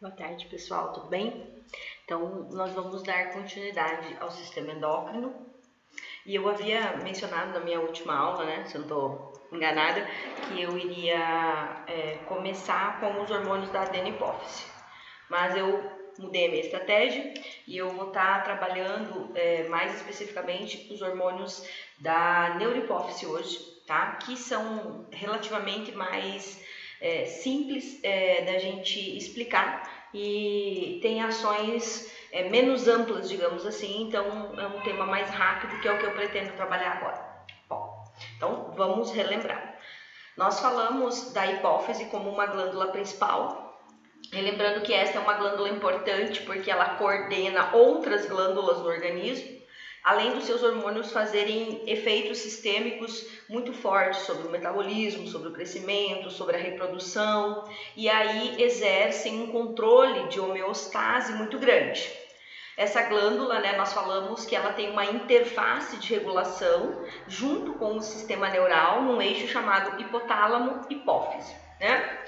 Boa tarde, pessoal, tudo bem? Então, nós vamos dar continuidade ao sistema endócrino. E eu havia mencionado na minha última aula, né, se eu não estou enganada, que eu iria começar com os hormônios da adeno-hipófise. Mas eu mudei a minha estratégia e eu vou estar trabalhando mais especificamente os hormônios da neurohipófise hoje, tá? Que são relativamente mais simples da gente explicar e tem ações menos amplas, digamos assim, então é um tema mais rápido, que é o que eu pretendo trabalhar agora. Bom, então vamos relembrar. Nós falamos da hipófise como uma glândula principal, lembrando que esta é uma glândula importante porque ela coordena outras glândulas no organismo, além dos seus hormônios fazerem efeitos sistêmicos muito fortes sobre o metabolismo, sobre o crescimento, sobre a reprodução, e aí exercem um controle de homeostase muito grande. Essa glândula, né, nós falamos que ela tem uma interface de regulação junto com o sistema neural num eixo chamado hipotálamo-hipófise, né?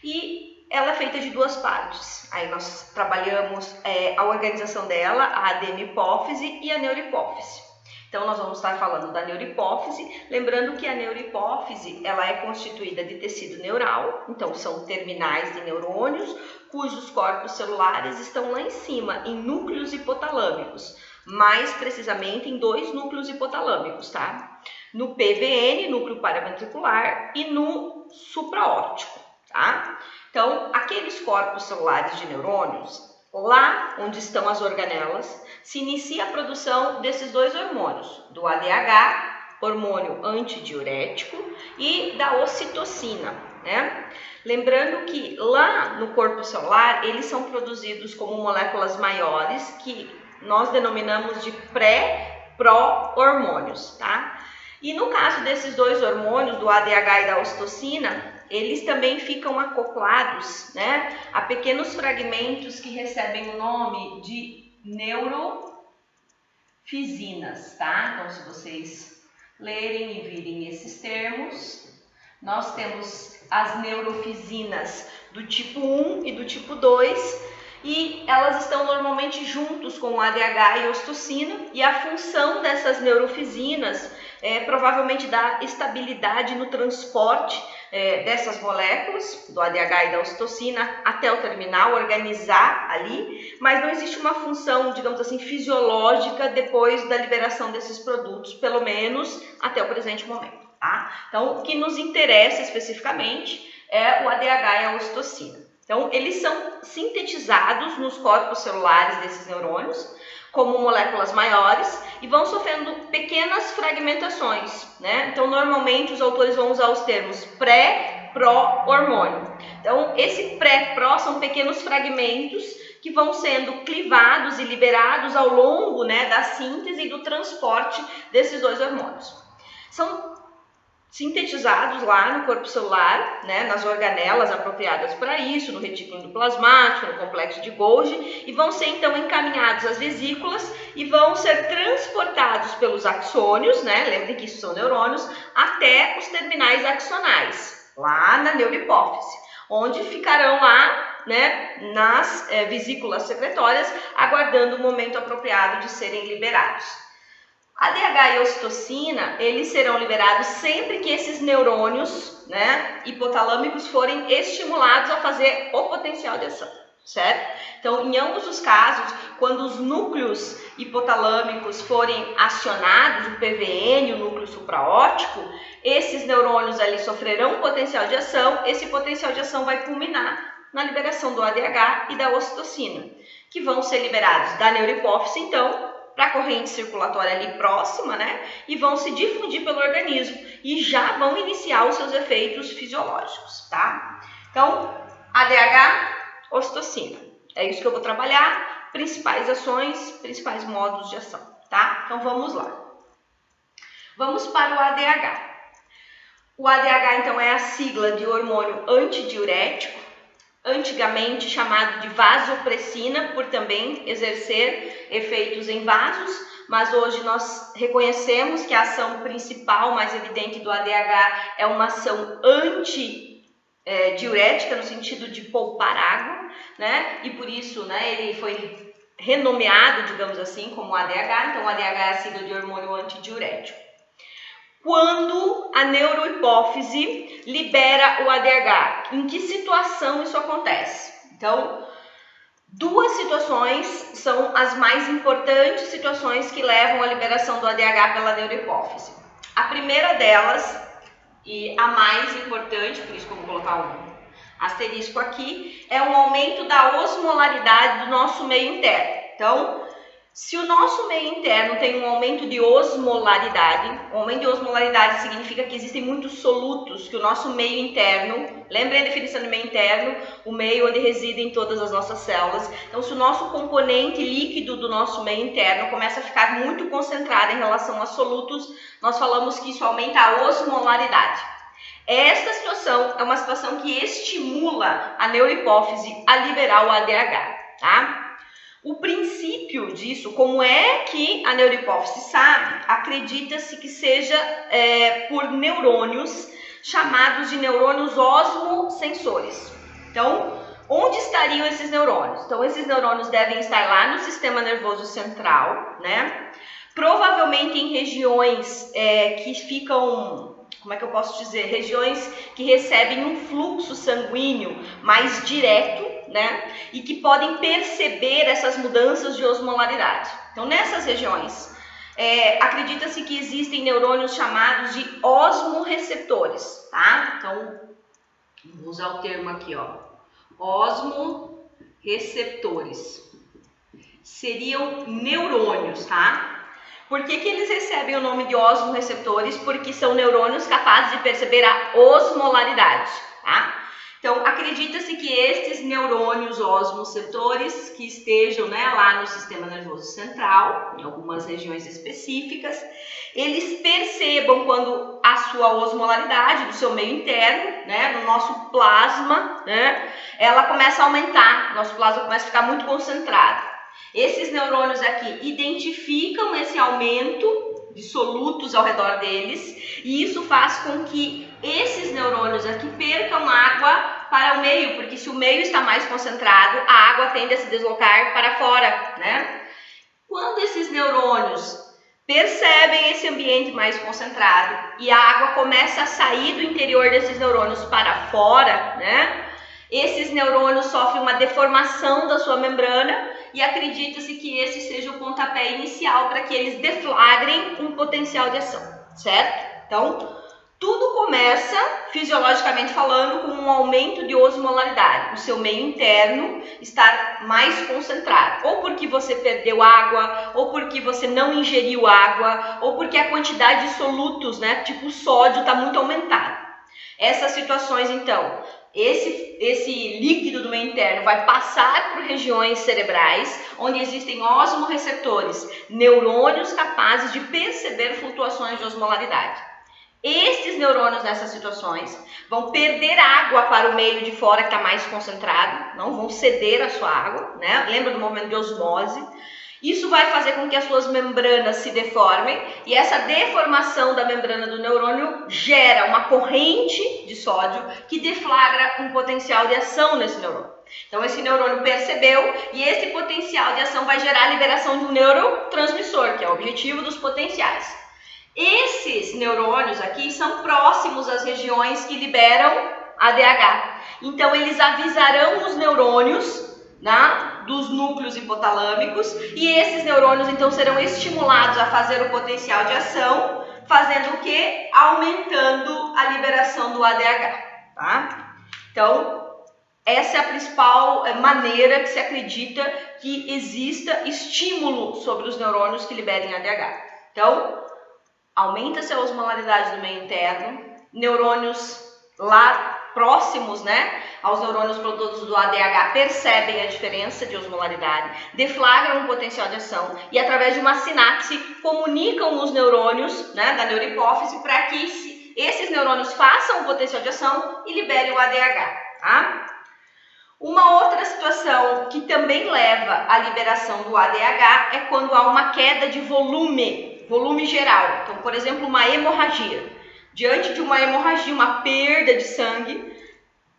E ela é feita de duas partes. Aí nós trabalhamos a organização dela, a adeno-hipófise e a neurohipófise. Então nós vamos estar falando da neurohipófise, lembrando que a neurohipófise ela é constituída de tecido neural, então são terminais de neurônios, cujos corpos celulares estão lá em cima, em núcleos hipotalâmicos, mais precisamente em dois núcleos hipotalâmicos, tá? No PVN, núcleo paraventricular, e no supraóptico, tá? Então, aqueles corpos celulares de neurônios, lá onde estão as organelas, se inicia a produção desses dois hormônios, do ADH, hormônio antidiurético, e da ocitocina, né? Lembrando que lá no corpo celular, eles são produzidos como moléculas maiores, que nós denominamos de pró-hormônios, tá? E no caso desses dois hormônios, do ADH e da ocitocina, eles também ficam acoplados, né, a pequenos fragmentos que recebem o nome de neurofisinas, tá? Então, se vocês lerem e virem esses termos, nós temos as neurofisinas do tipo 1 e do tipo 2, e elas estão normalmente juntos com o ADH e a ocitocina, e a função dessas neurofisinas provavelmente dá estabilidade no transporte dessas moléculas, do ADH e da ocitocina, até o terminal, organizar ali, mas não existe uma função, digamos assim, fisiológica depois da liberação desses produtos, pelo menos até o presente momento, tá? Então, o que nos interessa especificamente é o ADH e a ocitocina. Então, eles são sintetizados nos corpos celulares desses neurônios, como moléculas maiores, e vão sofrendo pequenas fragmentações, né? Então, normalmente, os autores vão usar os termos pré, pró, hormônio. Então, esse pré, pró são pequenos fragmentos que vão sendo clivados e liberados ao longo, né, da síntese e do transporte desses dois hormônios. São sintetizados lá no corpo celular, né, nas organelas apropriadas para isso, no retículo endoplasmático, no complexo de Golgi, e vão ser então encaminhados às vesículas e vão ser transportados pelos axônios, né, lembrem que isso são neurônios, até os terminais axonais, lá na neurohipófise, onde ficarão lá, né, nas vesículas secretórias, aguardando o momento apropriado de serem liberados. ADH e ocitocina, eles serão liberados sempre que esses neurônios, né, hipotalâmicos forem estimulados a fazer o potencial de ação, certo? Então, em ambos os casos, quando os núcleos hipotalâmicos forem acionados, o PVN, o núcleo supraóptico, esses neurônios ali sofrerão um potencial de ação, esse potencial de ação vai culminar na liberação do ADH e da ocitocina, que vão ser liberados da neurohipófise, então, para a corrente circulatória ali próxima, né? E vão se difundir pelo organismo e já vão iniciar os seus efeitos fisiológicos, tá? Então, ADH, ocitocina. É isso que eu vou trabalhar, principais ações, principais modos de ação, tá? Então, vamos lá. Vamos para o ADH. O ADH, então, é a sigla de hormônio antidiurético, antigamente chamado de vasopressina, por também exercer efeitos em vasos, mas hoje nós reconhecemos que a ação principal, mais evidente do ADH, é uma ação diurética no sentido de poupar água, né? E por isso, né, ele foi renomeado, digamos assim, como ADH. Então, ADH é a sigla de hormônio antidiurético. Quando a neurohipófise libera o ADH, em que situação isso acontece? Então, duas situações são as mais importantes situações que levam à liberação do ADH pela neurohipófise. A primeira delas, e a mais importante, por isso que eu vou colocar um asterisco aqui, é um aumento da osmolaridade do nosso meio interno. Então, se o nosso meio interno tem um aumento de osmolaridade, o aumento de osmolaridade significa que existem muitos solutos que o nosso meio interno, lembrem a definição de meio interno, o meio onde residem todas as nossas células. Então, se o nosso componente líquido do nosso meio interno começa a ficar muito concentrado em relação a solutos, nós falamos que isso aumenta a osmolaridade. Esta situação é uma situação que estimula a neurohipófise a liberar o ADH, tá? O princípio disso, como é que a neurohipófise sabe? Acredita-se que seja por neurônios chamados de neurônios osmosensores. Então, onde estariam esses neurônios? Então, esses neurônios devem estar lá no sistema nervoso central, né? Provavelmente em regiões que ficam... Como é que eu posso dizer? Regiões que recebem um fluxo sanguíneo mais direto, né? E que podem perceber essas mudanças de osmolaridade. Então, nessas regiões, acredita-se que existem neurônios chamados de osmorreceptores, tá? Então, vou usar o termo aqui, ó. Osmorreceptores. Seriam neurônios, tá? Por que eles recebem o nome de osmorreceptores? Porque são neurônios capazes de perceber a osmolaridade, tá? Então, acredita-se que estes neurônios osmoreceptores que estejam, né, lá no sistema nervoso central, em algumas regiões específicas, eles percebam quando a sua osmolaridade do seu meio interno, né, no nosso plasma, né, ela começa a aumentar, nosso plasma começa a ficar muito concentrado. Esses neurônios aqui identificam esse aumento de solutos ao redor deles e isso faz com que esses neurônios aqui percam água para o meio, porque se o meio está mais concentrado, a água tende a se deslocar para fora, né? Quando esses neurônios percebem esse ambiente mais concentrado e a água começa a sair do interior desses neurônios para fora, né? Esses neurônios sofrem uma deformação da sua membrana e acredita-se que esse seja o pontapé inicial para que eles deflagrem um potencial de ação, certo? Então, tudo começa, fisiologicamente falando, com um aumento de osmolaridade. O seu meio interno estar mais concentrado, ou porque você perdeu água, ou porque você não ingeriu água, ou porque a quantidade de solutos, né, tipo sódio, está muito aumentada. Essas situações, então, esse líquido do meio interno vai passar por regiões cerebrais, onde existem osmorreceptores, neurônios capazes de perceber flutuações de osmolaridade. Estes neurônios nessas situações vão perder água para o meio de fora que está mais concentrado, não vão ceder a sua água, né? Lembra do momento de osmose? Isso vai fazer com que as suas membranas se deformem e essa deformação da membrana do neurônio gera uma corrente de sódio que deflagra um potencial de ação nesse neurônio. Então esse neurônio percebeu e esse potencial de ação vai gerar a liberação de um neurotransmissor, que é o objetivo dos potenciais. Esses neurônios aqui são próximos às regiões que liberam ADH. Então, eles avisarão os neurônios, né, dos núcleos hipotalâmicos e esses neurônios, então, serão estimulados a fazer o potencial de ação, fazendo o quê? Aumentando a liberação do ADH, tá? Então, essa é a principal maneira que se acredita que exista estímulo sobre os neurônios que liberem ADH. Então, aumenta-se a osmolaridade do meio interno, neurônios lá próximos, né, aos neurônios produtores do ADH percebem a diferença de osmolaridade, deflagram um potencial de ação e através de uma sinapse comunicam os neurônios, né, da neurohipófise para que esses neurônios façam o potencial de ação e liberem o ADH, tá? Uma outra situação que também leva à liberação do ADH é quando há uma queda de volume geral. Então, por exemplo, uma hemorragia. Diante de uma hemorragia, uma perda de sangue,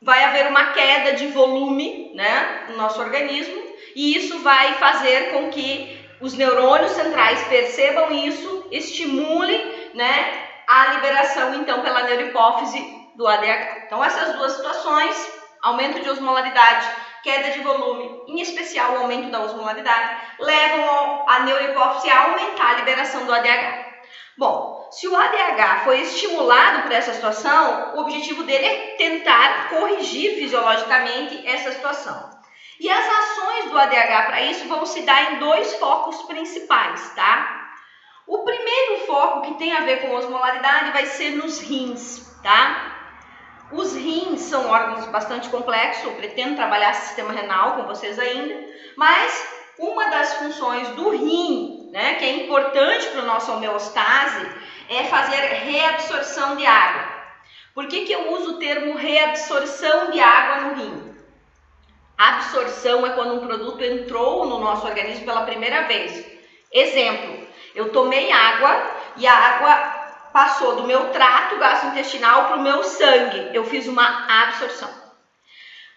vai haver uma queda de volume, né, no nosso organismo, e isso vai fazer com que os neurônios centrais percebam isso, estimulem, né, a liberação, então, pela neurohipófise do ADH. Então, essas duas situações, aumento de osmolaridade, queda de volume, em especial o aumento da osmolaridade, levam a neurohipófise a aumentar a liberação do ADH. Bom, se o ADH foi estimulado por essa situação, o objetivo dele é tentar corrigir fisiologicamente essa situação. E as ações do ADH para isso vão se dar em dois focos principais, tá? O primeiro foco, que tem a ver com osmolaridade, vai ser nos rins, tá? Os rins são órgãos bastante complexos, eu pretendo trabalhar sistema renal com vocês ainda, mas uma das funções do rim, né, que é importante para a nossa homeostase, é fazer reabsorção de água. Por que eu uso o termo reabsorção de água no rim? Absorção é quando um produto entrou no nosso organismo pela primeira vez. Exemplo, eu tomei água e a água passou do meu trato gastrointestinal para o meu sangue. Eu fiz uma absorção.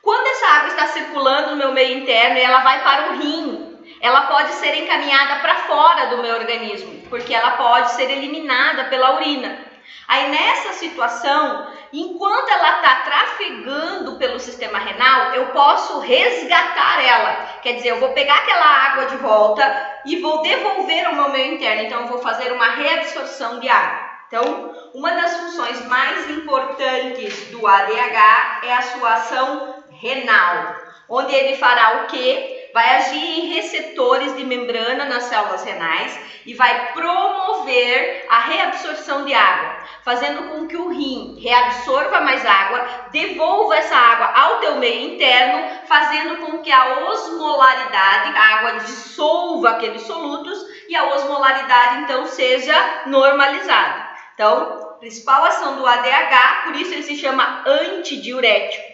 Quando essa água está circulando no meu meio interno e ela vai para o rim, ela pode ser encaminhada para fora do meu organismo, porque ela pode ser eliminada pela urina. Aí nessa situação, enquanto ela está trafegando pelo sistema renal, eu posso resgatar ela. Quer dizer, eu vou pegar aquela água de volta e vou devolver ao meu meio interno. Então eu vou fazer uma reabsorção de água. Então, uma das funções mais importantes do ADH é a sua ação renal, onde ele fará o quê? Vai agir em receptores de membrana nas células renais e vai promover a reabsorção de água, fazendo com que o rim reabsorva mais água, devolva essa água ao teu meio interno, fazendo com que a osmolaridade, a água dissolva aqueles solutos e a osmolaridade então seja normalizada. Então, principal ação do ADH, por isso ele se chama antidiurético.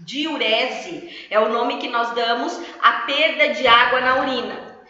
Diurese é o nome que nós damos à perda de água na urina.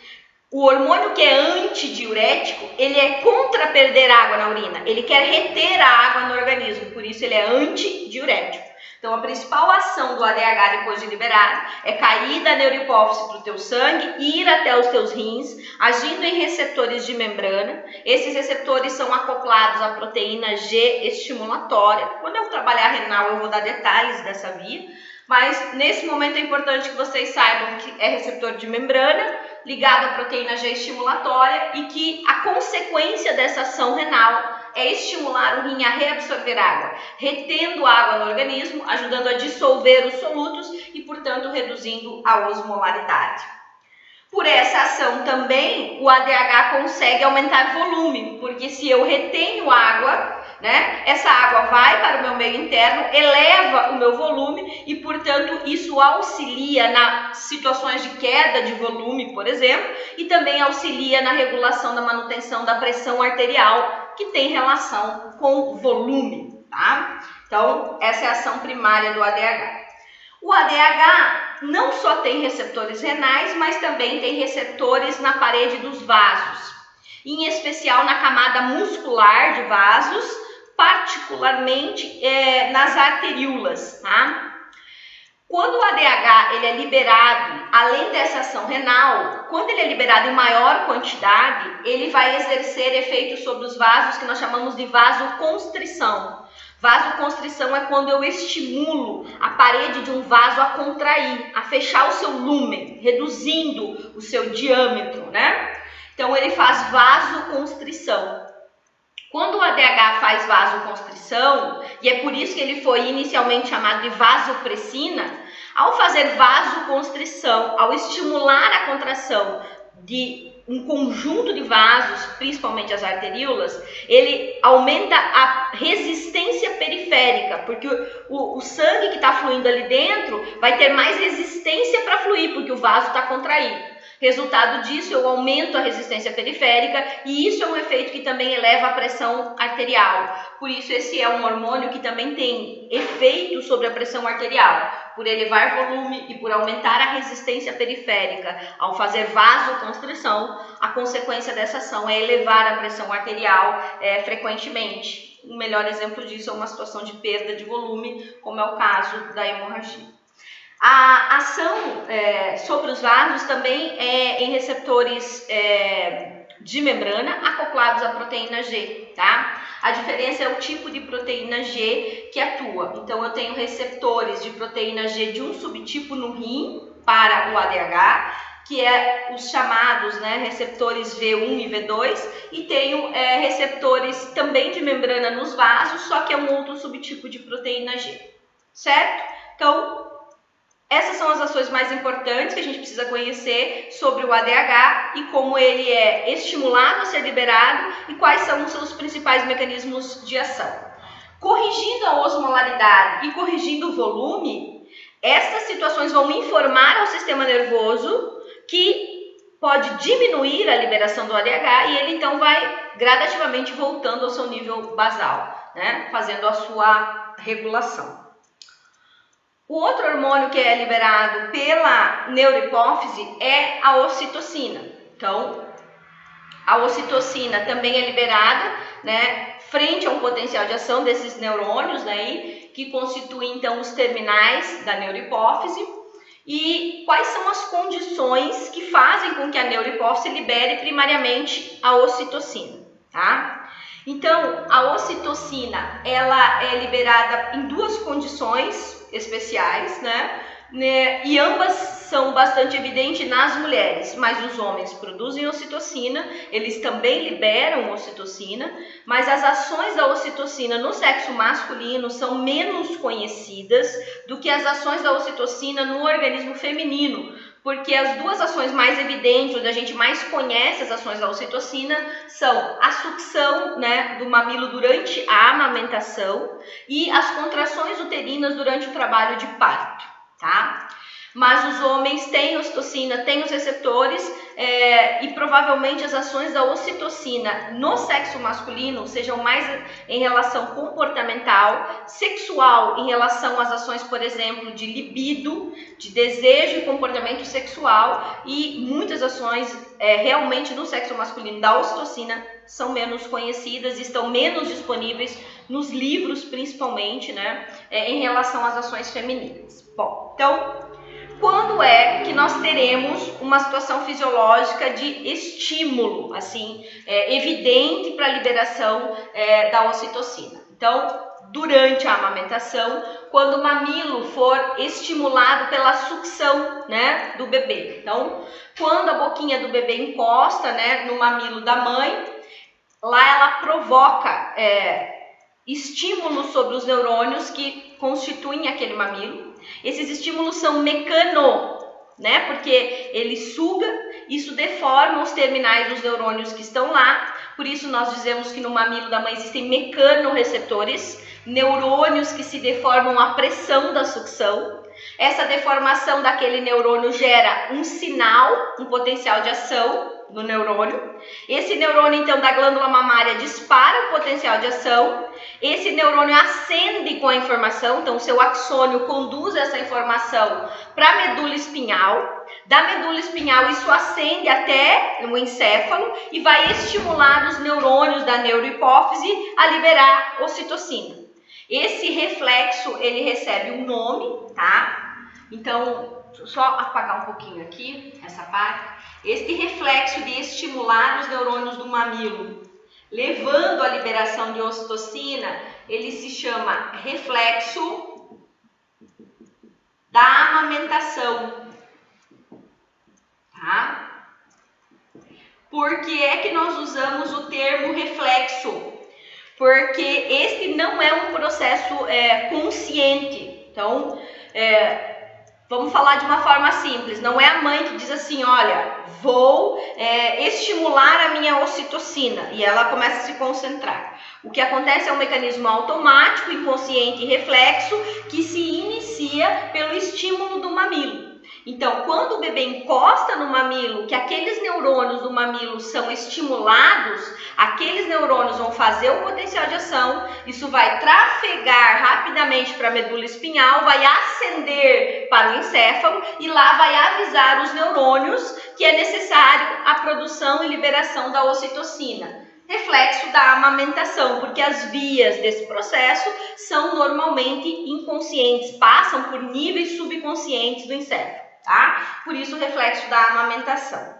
O hormônio que é antidiurético, ele é contra perder água na urina. Ele quer reter a água no organismo, por isso ele é antidiurético. Então, a principal ação do ADH depois de liberado é cair da neurohipófise para o teu sangue e ir até os teus rins, agindo em receptores de membrana. Esses receptores são acoplados à proteína G estimulatória. Quando eu trabalhar renal, eu vou dar detalhes dessa via. Mas, nesse momento, é importante que vocês saibam que é receptor de membrana, ligado à proteína G estimulatória, e que a consequência dessa ação renal é estimular o rim a reabsorver água, retendo água no organismo, ajudando a dissolver os solutos e, portanto, reduzindo a osmolaridade. Por essa ação também, o ADH consegue aumentar volume, porque se eu retenho água, né, essa água vai para o meu meio interno, eleva o meu volume e, portanto, isso auxilia nas situações de queda de volume, por exemplo, e também auxilia na regulação da manutenção da pressão arterial, que tem relação com volume, tá? Então, essa é a ação primária do ADH. O ADH não só tem receptores renais, mas também tem receptores na parede dos vasos, em especial na camada muscular de vasos, particularmente nas arteríolas, tá? Quando o ADH ele é liberado, além dessa ação renal, quando ele é liberado em maior quantidade, ele vai exercer efeitos sobre os vasos que nós chamamos de vasoconstrição. Vasoconstrição é quando eu estimulo a parede de um vaso a contrair, a fechar o seu lúmen, reduzindo o seu diâmetro, né? Então ele faz vasoconstrição. Quando o ADH faz vasoconstrição, e é por isso que ele foi inicialmente chamado de vasopressina, ao fazer vasoconstrição, ao estimular a contração de um conjunto de vasos, principalmente as arteríolas, ele aumenta a resistência periférica, porque o sangue que está fluindo ali dentro vai ter mais resistência para fluir, porque o vaso está contraído. Resultado disso, eu aumento a resistência periférica e isso é um efeito que também eleva a pressão arterial. Por isso, esse é um hormônio que também tem efeito sobre a pressão arterial, por elevar volume e por aumentar a resistência periférica. Ao fazer vasoconstrição, a consequência dessa ação é elevar a pressão arterial frequentemente. um melhor exemplo disso é uma situação de perda de volume, como é o caso da hemorragia. A ação sobre os vasos também é em receptores de membrana acoplados à proteína G, tá? A diferença é o tipo de proteína G que atua. Então, eu tenho receptores de proteína G de um subtipo no rim para o ADH, que é os chamados receptores V1 e V2, e tenho receptores também de membrana nos vasos, só que é um outro subtipo de proteína G, certo? Então, essas são as ações mais importantes que a gente precisa conhecer sobre o ADH e como ele é estimulado a ser liberado e quais são os seus principais mecanismos de ação. Corrigindo a osmolaridade e corrigindo o volume, essas situações vão informar ao sistema nervoso que pode diminuir a liberação do ADH e ele então vai gradativamente voltando ao seu nível basal, fazendo a sua regulação. O outro hormônio que é liberado pela neurohipófise é a ocitocina. Então, a ocitocina também é liberada, frente a um potencial de ação desses neurônios, que constituem então os terminais da neurohipófise. E quais são as condições que fazem com que a neurohipófise libere primariamente a ocitocina, tá? Então, a ocitocina, ela é liberada em duas condições especiais, e ambas são bastante evidentes nas mulheres, mas os homens produzem ocitocina, eles também liberam ocitocina, mas as ações da ocitocina no sexo masculino são menos conhecidas do que as ações da ocitocina no organismo feminino, porque as duas ações mais evidentes, onde a gente mais conhece as ações da ocitocina, são a sucção do mamilo durante a amamentação e as contrações uterinas durante o trabalho de parto, tá? Mas os homens têm ocitocina, têm os receptores e provavelmente as ações da ocitocina no sexo masculino sejam mais em relação comportamental, sexual em relação às ações, por exemplo, de libido, de desejo e comportamento sexual, e muitas ações realmente no sexo masculino da ocitocina são menos conhecidas e estão menos disponíveis nos livros, principalmente, em relação às ações femininas. Bom, então, quando é que nós teremos uma situação fisiológica de estímulo, evidente para a liberação da ocitocina? Então, durante a amamentação, quando o mamilo for estimulado pela sucção, do bebê. Então, quando a boquinha do bebê encosta, no mamilo da mãe, lá ela provoca estímulos sobre os neurônios que constituem aquele mamilo. Esses estímulos são porque ele suga, isso deforma os terminais dos neurônios que estão lá. Por isso nós dizemos que no mamilo da mãe existem mecanorreceptores, neurônios que se deformam à pressão da sucção. Essa deformação daquele neurônio gera um sinal, um potencial de ação no neurônio. Esse neurônio, então, da glândula mamária dispara o potencial de ação. Esse neurônio acende com a informação, então o seu axônio conduz essa informação para a medula espinhal. Da medula espinhal, isso acende até o encéfalo e vai estimular os neurônios da neurohipófise a liberar ocitocina. Esse reflexo, ele recebe um nome, tá? Então, só apagar um pouquinho aqui, essa parte. Este reflexo de estimular os neurônios do mamilo, levando à liberação de ocitocina, ele se chama reflexo da amamentação, tá? Por que é que nós usamos o termo reflexo? Porque este não é um processo consciente. Então, vamos falar de uma forma simples. Não é a mãe que diz assim, olha, vou estimular a minha ocitocina, e ela começa a se concentrar. O que acontece é um mecanismo automático, inconsciente e reflexo que se inicia pelo estímulo do mamilo. Então, quando o bebê encosta no mamilo, que aqueles neurônios do mamilo são estimulados, aqueles neurônios vão fazer o potencial de ação, isso vai trafegar rapidamente para a medula espinhal, vai ascender para o encéfalo e lá vai avisar os neurônios que é necessário a produção e liberação da ocitocina. reflexo da amamentação, porque as vias desse processo são normalmente inconscientes, passam por níveis subconscientes do encéfalo, tá? Por isso o reflexo da amamentação.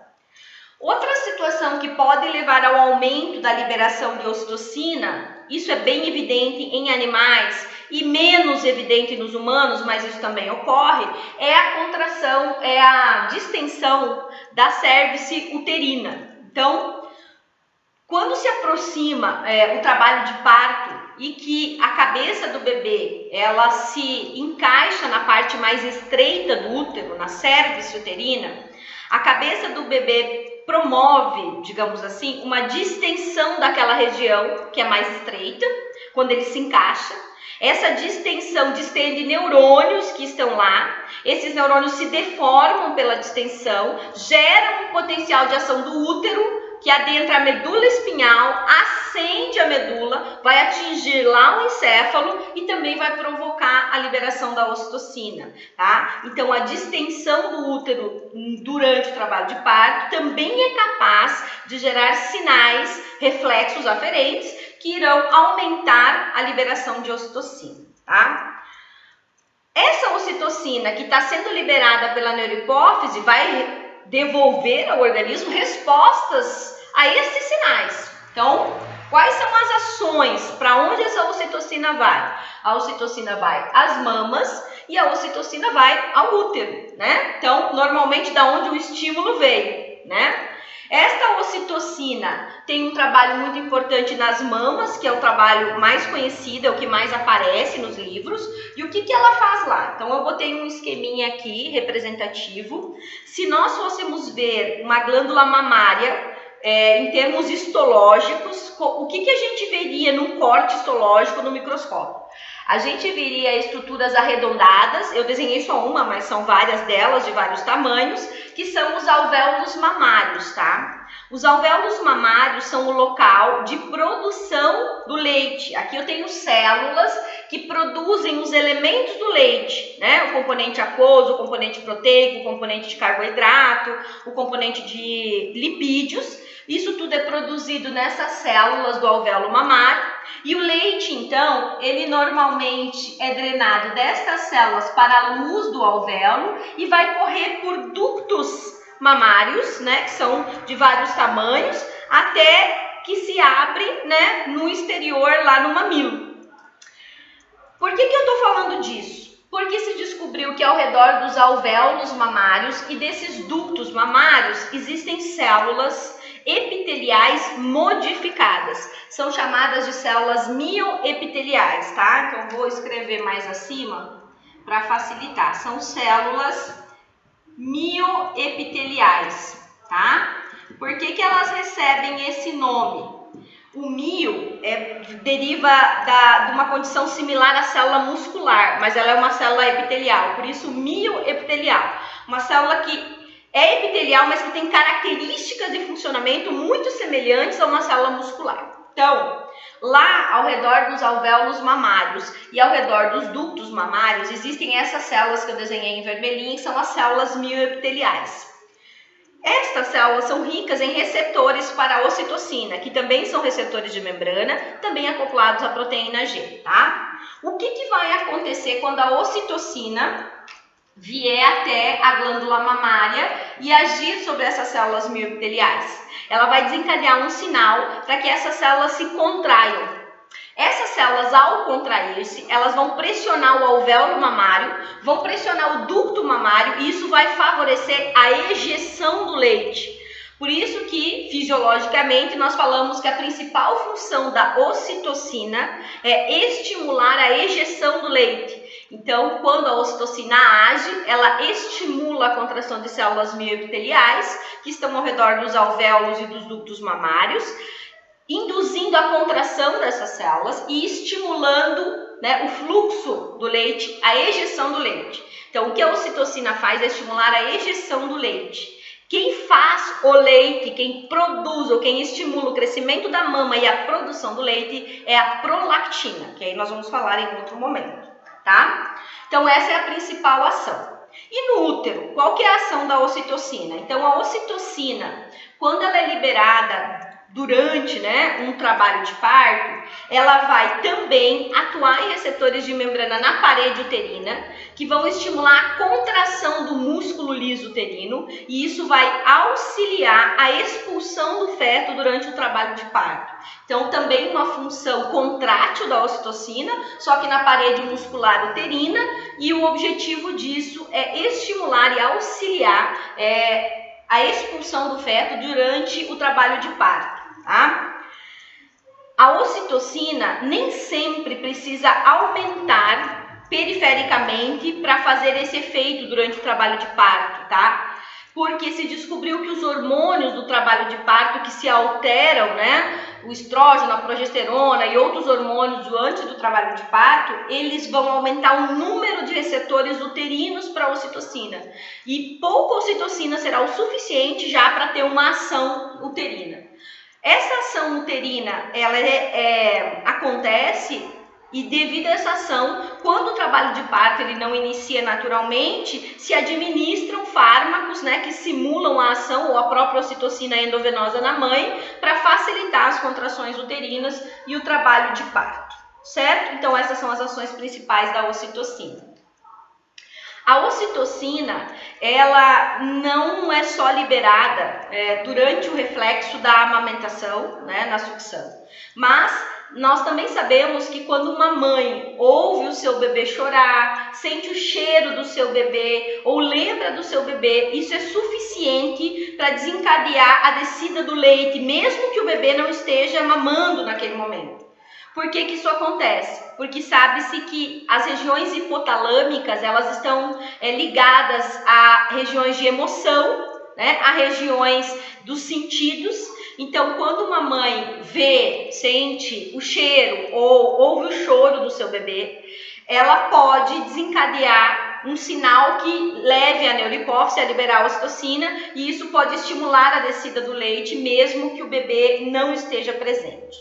Outra situação que pode levar ao aumento da liberação de ocitocina, isso é bem evidente em animais e menos evidente nos humanos, mas isso também ocorre, é a contração, é a distensão da cérvice uterina. Então, quando se aproxima o trabalho de parto e que a cabeça do bebê ela se encaixa na parte mais estreita do útero, na cérvice uterina, a cabeça do bebê promove, digamos assim, uma distensão daquela região que é mais estreita, quando ele se encaixa. Essa distensão distende neurônios que estão lá, esses neurônios se deformam pela distensão, geram um potencial de ação do útero, que adentra a medula espinhal, acende a medula, vai atingir lá o encéfalo e também vai provocar a liberação da ocitocina, tá? Então, a distensão do útero durante o trabalho de parto também é capaz de gerar sinais, reflexos aferentes, que irão aumentar a liberação de ocitocina, tá? Essa ocitocina que está sendo liberada pela neurohipófise vai devolver ao organismo respostas a esses sinais. Então, quais são as ações? Para onde essa ocitocina vai? A ocitocina vai às mamas e a ocitocina vai ao útero, né? Então, normalmente da onde o estímulo veio, né? Esta ocitocina tem um trabalho muito importante nas mamas, que é o trabalho mais conhecido, é o que mais aparece nos livros. E o que ela faz lá? Então, eu botei um esqueminha aqui, representativo. Se nós fôssemos ver uma glândula mamária, em termos histológicos, o que a gente veria num corte histológico no microscópio? A gente veria estruturas arredondadas, eu desenhei só uma, mas são várias delas, de vários tamanhos, que são os alvéolos mamários, tá? Os alvéolos mamários são o local de produção do leite. Aqui eu tenho células que produzem os elementos do leite, né? O componente aquoso, o componente proteico, o componente de carboidrato, o componente de lipídios. Isso tudo é produzido nessas células do alvéolo mamário. E o leite, então, ele normalmente é drenado destas células para a luz do alvéolo e vai correr por ductos mamários, né, que são de vários tamanhos, até que se abre, né, no exterior, lá no mamilo. Por que eu estou falando disso? Porque se descobriu que ao redor dos alvéolos mamários e desses ductos mamários existem células epiteliais modificadas. São chamadas de células mioepiteliais, tá? Então, vou escrever mais acima para facilitar. São células mioepiteliais, tá? Por que elas recebem esse nome? O mio deriva de uma condição similar à célula muscular, mas ela é uma célula epitelial, por isso mioepitelial. Uma célula que é epitelial, mas que tem características de funcionamento muito semelhantes a uma célula muscular. Então, lá ao redor dos alvéolos mamários e ao redor dos ductos mamários, existem essas células que eu desenhei em vermelhinho, que são as células mioepiteliais. Estas células são ricas em receptores para a ocitocina, que também são receptores de membrana, também acoplados à proteína G, tá? O que vai acontecer quando a ocitocina vier até a glândula mamária e agir sobre essas células mioepiteliais? Ela vai desencadear um sinal para que essas células se contraiam. Essas células, ao contrair-se, elas vão pressionar o alvéolo mamário, vão pressionar o ducto mamário e isso vai favorecer a ejeção do leite. Por isso que, fisiologicamente, nós falamos que a principal função da ocitocina é estimular a ejeção do leite. Então, quando a ocitocina age, ela estimula a contração de células mioepiteliais, que estão ao redor dos alvéolos e dos ductos mamários, induzindo a contração dessas células e estimulando, né, o fluxo do leite, a ejeção do leite. Então, o que a ocitocina faz é estimular a ejeção do leite. Quem faz o leite, quem produz ou quem estimula o crescimento da mama e a produção do leite é a prolactina, que aí nós vamos falar em outro momento, tá? Então, essa é a principal ação. E no útero, qual que é a ação da ocitocina? Então, a ocitocina, quando ela é liberada durante, né, um trabalho de parto, ela vai também atuar em receptores de membrana na parede uterina, que vão estimular a contração do músculo liso uterino, e isso vai auxiliar a expulsão do feto durante o trabalho de parto. Então, também uma função contrátil da ocitocina, só que na parede muscular uterina, e o objetivo disso é estimular e auxiliar a expulsão do feto durante o trabalho de parto, tá? A ocitocina nem sempre precisa aumentar perifericamente para fazer esse efeito durante o trabalho de parto, tá? Porque se descobriu que os hormônios do trabalho de parto que se alteram, né? O estrógeno, a progesterona e outros hormônios antes do trabalho de parto, eles vão aumentar o número de receptores uterinos para a ocitocina. E pouca ocitocina será o suficiente já para ter uma ação uterina. Essa ação uterina, ela acontece e devido a essa ação, quando o trabalho de parto ele não inicia naturalmente, se administram fármacos, né, que simulam a ação ou a própria ocitocina endovenosa na mãe para facilitar as contrações uterinas e o trabalho de parto, certo? Então essas são as ações principais da ocitocina. A ocitocina, ela não é só liberada durante o reflexo da amamentação, né, na sucção, mas nós também sabemos que quando uma mãe ouve o seu bebê chorar, sente o cheiro do seu bebê ou lembra do seu bebê, isso é suficiente para desencadear a descida do leite, mesmo que o bebê não esteja mamando naquele momento. Por que isso acontece? Porque sabe-se que as regiões hipotalâmicas, elas estão ligadas a regiões de emoção, né, a regiões dos sentidos. Então, quando uma mãe vê, sente o cheiro ou ouve o choro do seu bebê, ela pode desencadear um sinal que leve a neurohipófise a liberar a ocitocina, e isso pode estimular a descida do leite, mesmo que o bebê não esteja presente.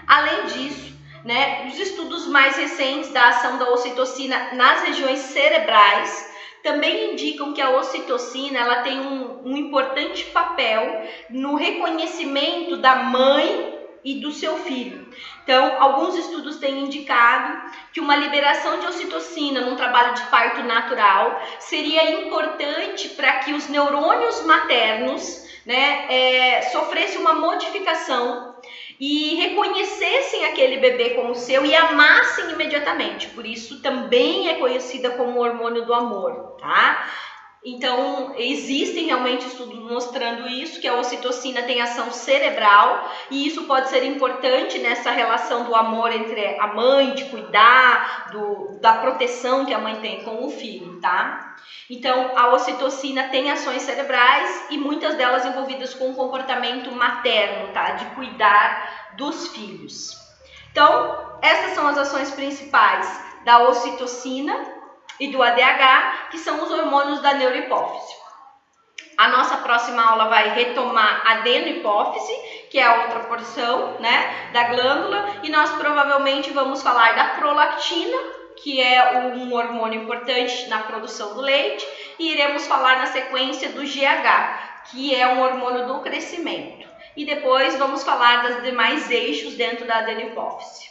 Além disso, né, os estudos mais recentes da ação da ocitocina nas regiões cerebrais também indicam que a ocitocina ela tem um importante papel no reconhecimento da mãe e do seu filho. Então, alguns estudos têm indicado que uma liberação de ocitocina num trabalho de parto natural seria importante para que os neurônios maternos, né, sofressem uma modificação e reconhecessem aquele bebê como seu e amassem imediatamente. Por isso também é conhecida como hormônio do amor, tá? Então, existem realmente estudos mostrando isso, que a ocitocina tem ação cerebral, e isso pode ser importante nessa relação do amor entre a mãe, de cuidar, da proteção que a mãe tem com o filho, tá? Então, a ocitocina tem ações cerebrais e muitas delas envolvidas com o comportamento materno, tá? De cuidar dos filhos. Então, essas são as ações principais da ocitocina e do ADH, que são os hormônios da neurohipófise. A nossa próxima aula vai retomar a adenohipófise, que é a outra porção, né, da glândula, e nós provavelmente vamos falar da prolactina, que é um hormônio importante na produção do leite, e iremos falar na sequência do GH, que é um hormônio do crescimento. E depois vamos falar das demais eixos dentro da adenohipófise.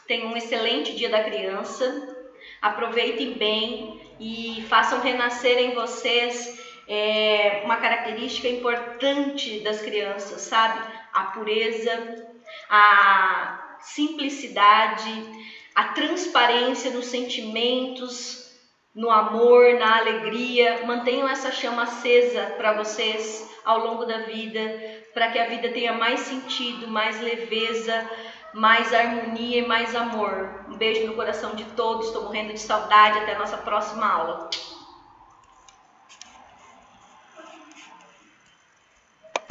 Tenham um excelente dia da criança. Aproveitem bem e façam renascer em vocês uma característica importante das crianças, sabe? A pureza, a simplicidade, a transparência nos sentimentos, no amor, na alegria. Mantenham essa chama acesa para vocês ao longo da vida, para que a vida tenha mais sentido, mais leveza, mais harmonia e mais amor. Um beijo no coração de todos, estou morrendo de saudade, até a nossa próxima aula.